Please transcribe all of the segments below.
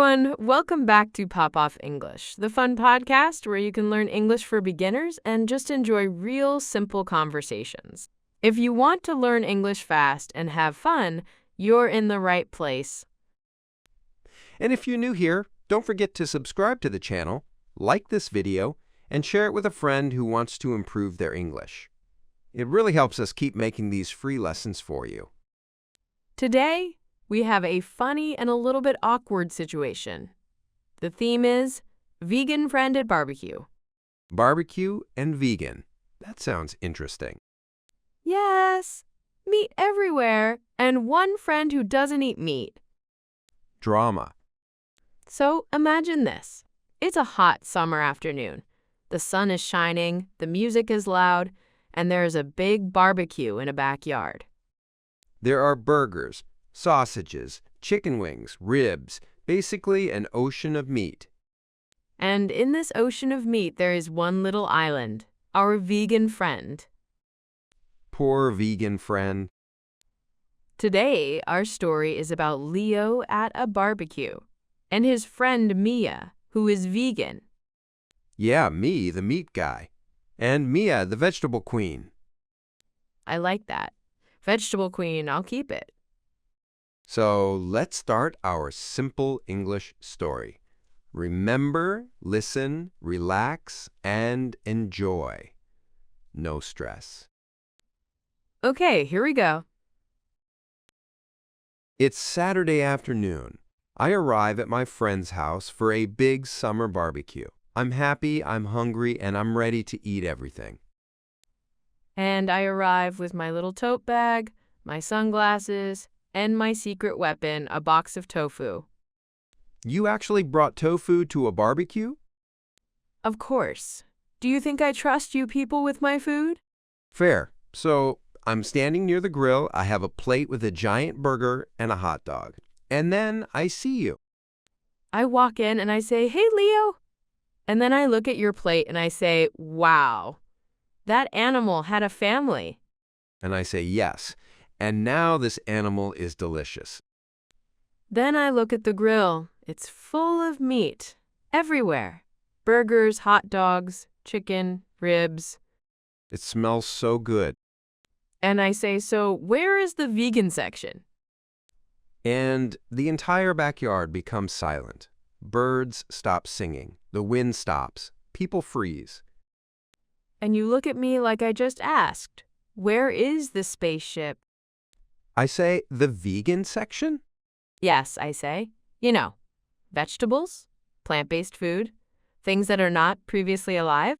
everyone, welcome back to Pop Off English, the fun podcast where you can learn English for beginners and just enjoy real simple conversations. If you want to learn English fast and have fun, you're in the right place. And if you're new here, don't forget to subscribe to the channel, like this video, and share it with a friend who wants to improve their English. It really helps us keep making these free lessons for you. Today, we have a funny and a little bit awkward situation. The theme is vegan friend at barbecue. Barbecue and vegan. That sounds interesting. Yes, meat everywhere, and one friend who doesn't eat meat. Drama. So imagine this. It's a hot summer afternoon. The sun is shining, the music is loud, and there is a big barbecue in a backyard. There are burgers, sausages, chicken wings, ribs, basically an ocean of meat. And in this ocean of meat, there is one little island, our vegan friend. Poor vegan friend. Today, our story is about Leo at a barbecue and his friend Mia, who is vegan. Yeah, me, the meat guy. And Mia, the vegetable queen. I like that. Vegetable queen, I'll keep it. So let's start our simple English story. Remember, listen, relax, and enjoy. No stress. Okay, here we go. It's Saturday afternoon. I arrive at my friend's house for a big summer barbecue. I'm happy, I'm hungry, and I'm ready to eat everything. And I arrive with my little tote bag, my sunglasses, and my secret weapon, a box of tofu. You actually brought tofu to a barbecue? Of course. Do you think I trust you people with my food? Fair. So I'm standing near the grill. I have a plate with a giant burger and a hot dog. And then I see you. I walk in and I say, "Hey, Leo." And then I look at your plate and I say, "Wow, that animal had a family." And I say yes. And now this animal is delicious. Then I look at the grill. It's full of meat, everywhere. Burgers, hot dogs, chicken, ribs. It smells so good. And I say, "So where is the vegan section?" And the entire backyard becomes silent. Birds stop singing. The wind stops. People freeze. And you look at me like I just asked, "Where is the spaceship?" I say, the vegan section? Yes, I say. You know, vegetables, plant-based food, things that are not previously alive.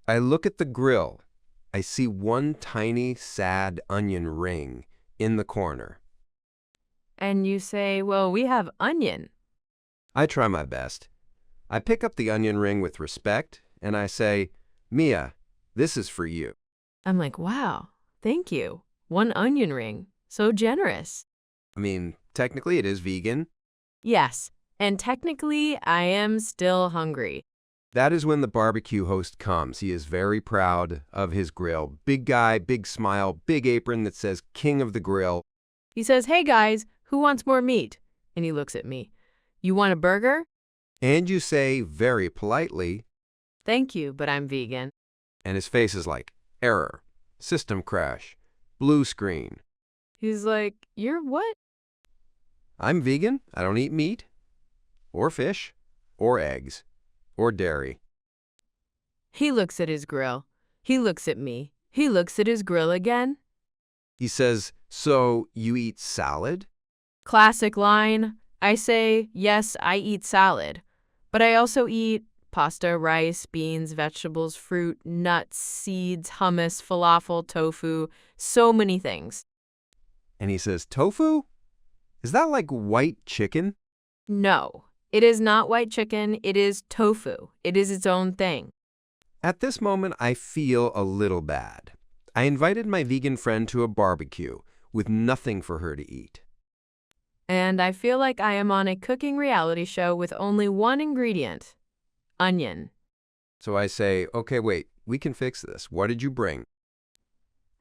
I look at the grill. I see one tiny, sad onion ring in the corner. And you say, "Well, we have onion." I try my best. I pick up the onion ring with respect, and I say, Mia, this is for you. I'm like, "Wow, thank you. One onion ring. So generous." I mean, technically it is vegan. Yes, and technically, I am still hungry. That is when the barbecue host comes. He is very proud of his grill. Big guy, big smile, big apron that says King of the Grill. He says, "Hey guys, who wants more meat?" And he looks at me. "You want a burger?" And you say very politely, "Thank you, but I'm vegan." and his face is like, error, system crash, blue screen. He's like, "You're what?" I'm vegan. I don't eat meat, or fish, or eggs, or dairy. He looks at his grill. He looks at me. He looks at his grill again. He says, so you eat salad? Classic line. I say, "Yes, I eat salad, but I also eat pasta, rice, beans, vegetables, fruit, nuts, seeds, hummus, falafel, tofu, so many things." And he says, tofu? Is that like white chicken? No, it is not white chicken. It is tofu. It is its own thing. At this moment, I feel a little bad. I invited my vegan friend to a barbecue with nothing for her to eat. And I feel like I am on a cooking reality show with only one ingredient: onion. So I say, okay, wait, we can fix this. What did you bring?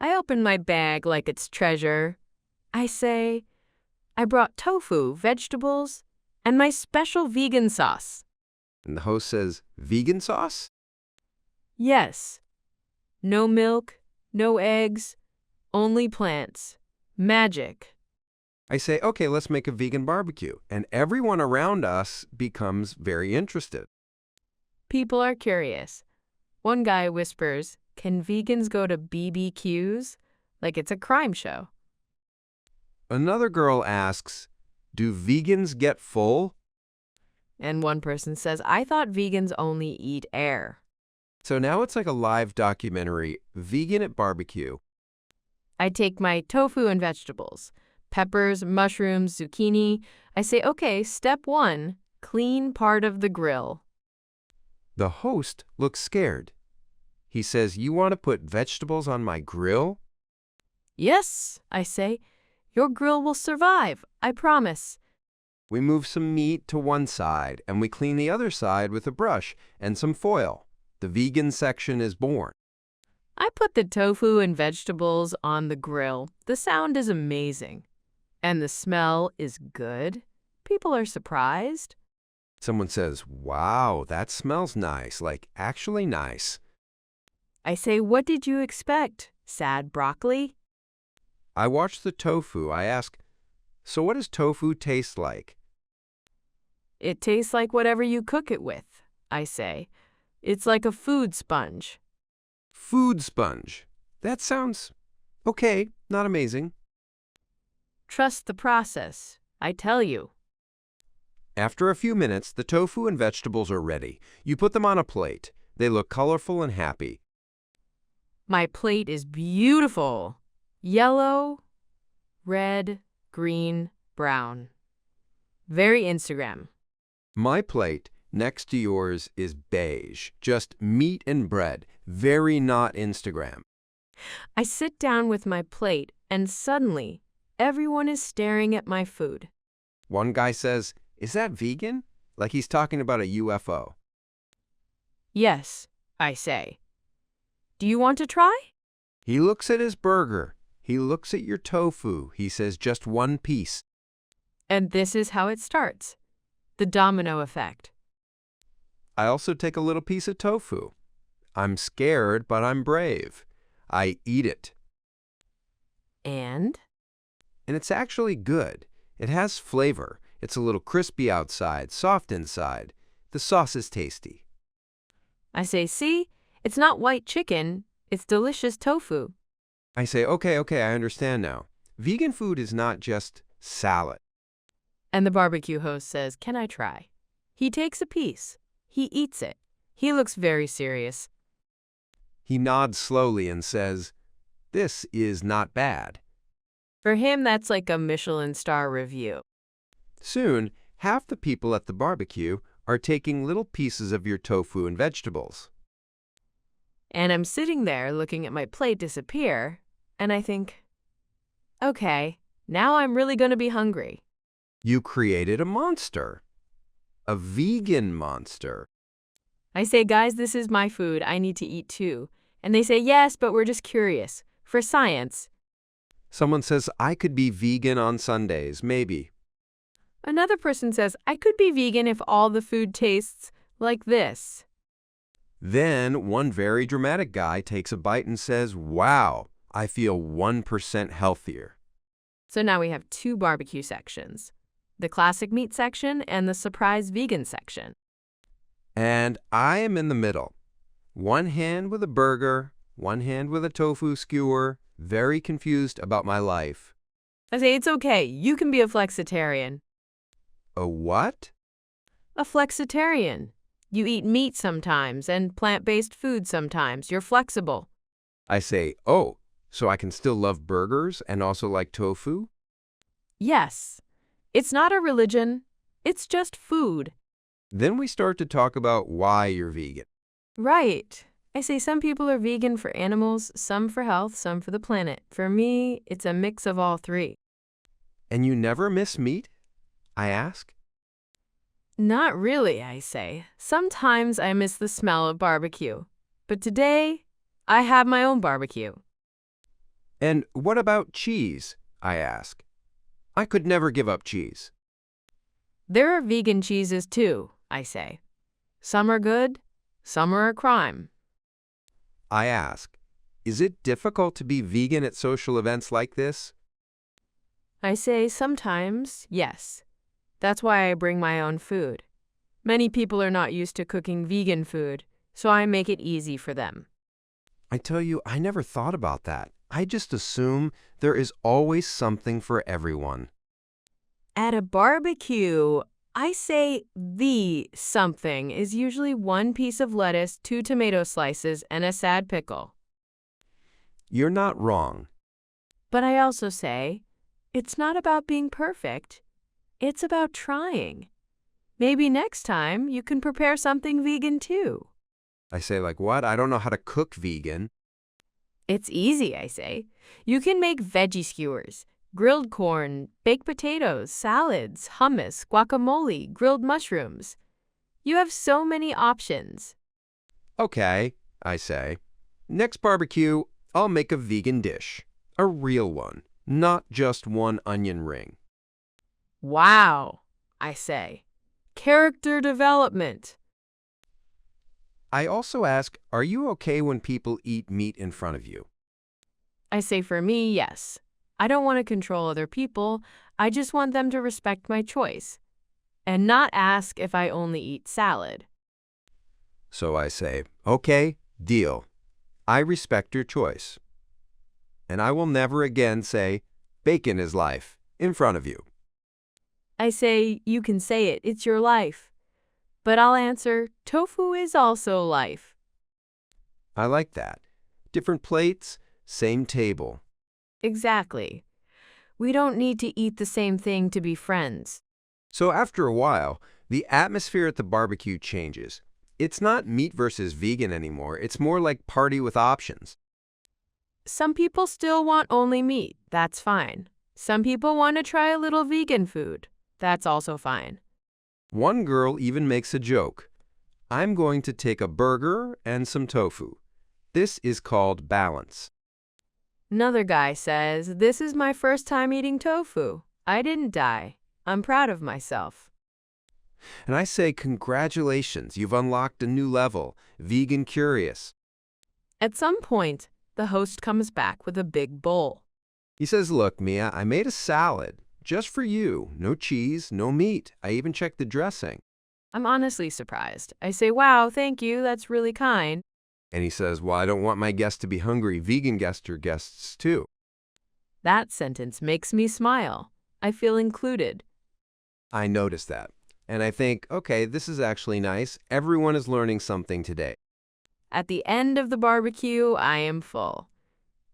I open my bag like it's treasure. I say, "I brought tofu, vegetables, And my special vegan sauce. And the host says, vegan sauce? Yes. No milk, no eggs, only plants. Magic. I say, okay, let's make a vegan barbecue. And everyone around us becomes very interested. People are curious. One guy whispers, "Can vegans go to BBQs?" Like it's a crime show. Another girl asks, do vegans get full? And one person says, "I thought vegans only eat air." So now it's like a live documentary, Vegan at Barbecue. I take my tofu and vegetables, peppers, mushrooms, zucchini. I say, okay, step 1, clean part of the grill. The host looks scared. He says, you want to put vegetables on my grill? Yes, I say, your grill will survive, I promise. We move some meat to one side, and we clean the other side with a brush and some foil. The vegan section is born. I put the tofu and vegetables on the grill. The sound is amazing. And the smell is good. People are surprised. Someone says, wow, that smells nice, like actually nice. I say, what did you expect? Sad broccoli? I watch the tofu. I ask, so what does tofu taste like? It tastes like whatever you cook it with, I say. It's like a food sponge. Food sponge. That sounds okay, not amazing. Trust the process, I tell you. After a few minutes, the tofu and vegetables are ready. You put them on a plate. They look colorful and happy. My plate is beautiful. Yellow, red, green, brown. Very Instagram. My plate next to yours is beige, just meat and bread, very not Instagram. I sit down with my plate and suddenly everyone is staring at my food. One guy says, is that vegan? Like he's talking about a UFO. Yes, I say. Do you want to try? He looks at his burger. He looks at your tofu. He says just one piece. And this is how it starts. The domino effect. I also take a little piece of tofu. I'm scared, but I'm brave. I eat it. And it's actually good. It has flavor. It's a little crispy outside, soft inside. The sauce is tasty. I say, see, it's not white chicken, it's delicious tofu. I say, okay, I understand now. Vegan food is not just salad. And the barbecue host says, can I try? He takes a piece. He eats it. He looks very serious. He nods slowly and says, this is not bad. For him, that's like a Michelin star review. Soon, half the people at the barbecue are taking little pieces of your tofu and vegetables. And I'm sitting there looking at my plate disappear, and I think, okay, now I'm really going to be hungry. You created a monster. A vegan monster. I say, guys, this is my food. I need to eat too. And they say, yes, but we're just curious. For science. Someone says, I could be vegan on Sundays, maybe. Another person says, I could be vegan if all the food tastes like this. Then one very dramatic guy takes a bite and says, wow, I feel 1% healthier. So now we have two barbecue sections. The classic meat section and the surprise vegan section. And I am in the middle. One hand with a burger, one hand with a tofu skewer, very confused about my life. I say, it's okay, you can be a flexitarian. A what? A flexitarian. You eat meat sometimes and plant-based food sometimes. You're flexible. I say, oh, so I can still love burgers and also like tofu? Yes. It's not a religion. It's just food. Then we start to talk about why you're vegan. Right. I say some people are vegan for animals, some for health, some for the planet. For me, it's a mix of all three. And you never miss meat? I ask. Not really, I say. Sometimes I miss the smell of barbecue. But today, I have my own barbecue. And what about cheese? I ask. I could never give up cheese. There are vegan cheeses too, I say. Some are good, some are a crime. I ask, is it difficult to be vegan at social events like this? I say sometimes, yes. That's why I bring my own food. Many people are not used to cooking vegan food, so I make it easy for them. I tell you, I never thought about that. I just assume there is always something for everyone. At a barbecue, I say the something is usually one piece of lettuce, 2 tomato slices, and a sad pickle. You're not wrong. But I also say, it's not about being perfect. It's about trying. Maybe next time you can prepare something vegan too. I say, like, what? I don't know how to cook vegan. It's easy, I say. You can make veggie skewers, grilled corn, baked potatoes, salads, hummus, guacamole, grilled mushrooms. You have so many options. Okay, I say. Next barbecue, I'll make a vegan dish. A real one, not just one onion ring. Wow, I say. Character development. I also ask, are you okay when people eat meat in front of you? I say for me, yes. I don't want to control other people. I just want them to respect my choice and not ask if I only eat salad. So I say, okay, deal. I respect your choice. And I will never again say, bacon is life, in front of you. I say, you can say it, it's your life. But I'll answer, tofu is also life. I like that. Different plates, same table. Exactly. We don't need to eat the same thing to be friends. So after a while, the atmosphere at the barbecue changes. It's not meat versus vegan anymore. It's more like party with options. Some people still want only meat. That's fine. Some people want to try a little vegan food. That's also fine. One girl even makes a joke. I'm going to take a burger and some tofu. This is called balance. Another guy says, this is my first time eating tofu. I didn't die. I'm proud of myself. And I say, congratulations, you've unlocked a new level, vegan curious. At some point, the host comes back with a big bowl. He says, look, Mia, I made a salad. Just for you. No cheese, no meat. I even checked the dressing. I'm honestly surprised. I say, wow, thank you, that's really kind. And he says, well, I don't want my guests to be hungry. Vegan guests are guests too. That sentence makes me smile. I feel included. I notice that. And I think, okay, this is actually nice. Everyone is learning something today. At the end of the barbecue, I am full.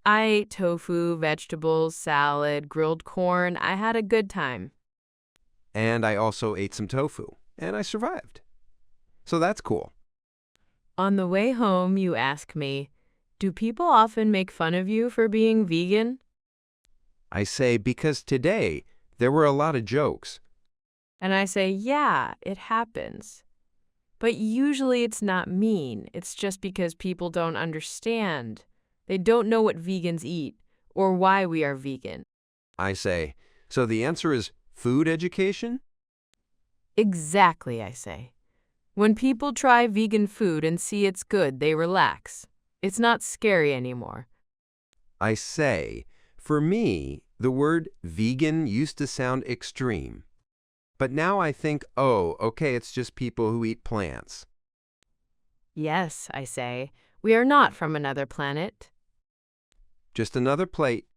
I ate tofu, vegetables, salad, grilled corn. I had a good time. And I also ate some tofu, and I survived. So that's cool. On the way home, you ask me, do people often make fun of you for being vegan? I say, because today there were a lot of jokes. And I say, yeah, it happens. But usually it's not mean. It's just because people don't understand. They don't know what vegans eat or why we are vegan. I say, so the answer is food education? Exactly, I say. When people try vegan food and see it's good, they relax. It's not scary anymore. I say, for me, the word vegan used to sound extreme. But now I think, oh, okay, it's just people who eat plants. Yes, I say, we are not from another planet. Just another plate.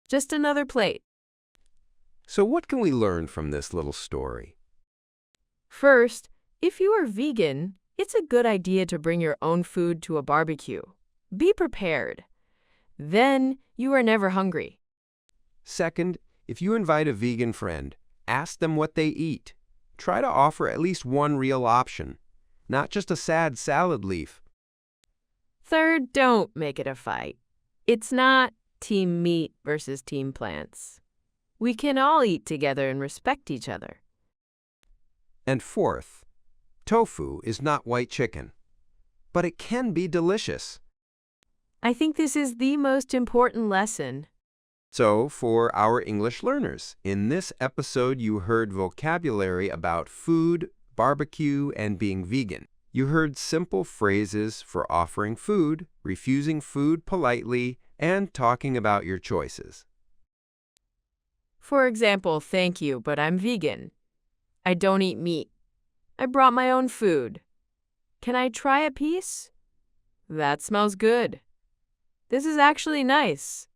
Just another plate. So what can we learn from this little story? First, if you are vegan, it's a good idea to bring your own food to a barbecue. Be prepared. Then you are never hungry. Second, if you invite a vegan friend, ask them what they eat. Try to offer at least one real option, not just a sad salad leaf. Third, don't make it a fight. It's not team meat versus team plants. We can all eat together and respect each other. And fourth, tofu is not white chicken, but it can be delicious. I think this is the most important lesson. So, for our English learners, in this episode you heard vocabulary about food, barbecue, and being vegan. You heard simple phrases for offering food, refusing food politely, and talking about your choices. For example, thank you, but I'm vegan. I don't eat meat. I brought my own food. Can I try a piece? That smells good. This is actually nice.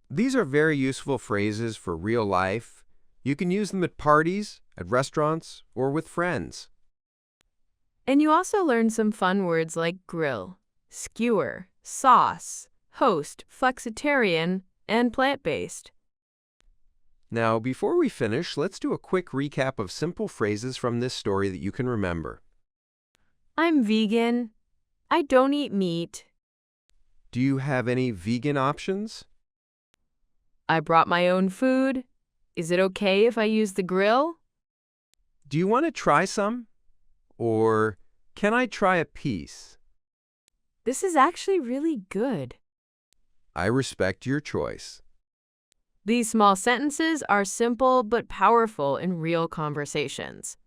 These are very useful phrases for real life. You can use them at parties, at restaurants, or with friends. And you also learn some fun words like grill, skewer, sauce, host, flexitarian, and plant-based. Now, before we finish, let's do a quick recap of simple phrases from this story that you can remember. I'm vegan. I don't eat meat. Do you have any vegan options? I brought my own food. Is it okay if I use the grill? Do you want to try some? Or, can I try a piece? This is actually really good. I respect your choice. These small sentences are simple but powerful in real conversations.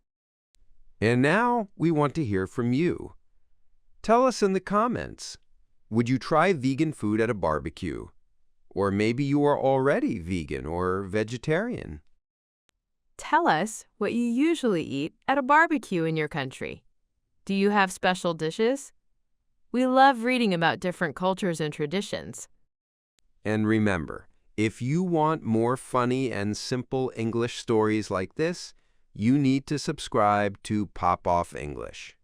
And now we want to hear from you. Tell us in the comments, would you try vegan food at a barbecue? Or maybe you are already vegan or vegetarian. Tell us what you usually eat at a barbecue in your country. Do you have special dishes? We love reading about different cultures and traditions. And remember, if you want more funny and simple English stories like this, you need to subscribe to Pop Off English.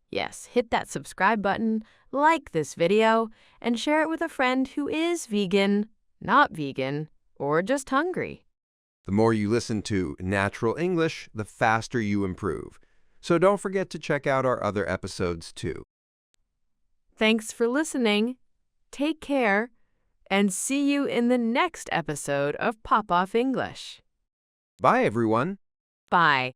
Yes, hit that subscribe button, like this video, and share it with a friend who is vegan, not vegan, or just hungry. The more you listen to natural English, the faster you improve. So don't forget to check out our other episodes too. Thanks for listening. Take care, and see you in the next episode of Pop Off English. Bye, everyone. Bye.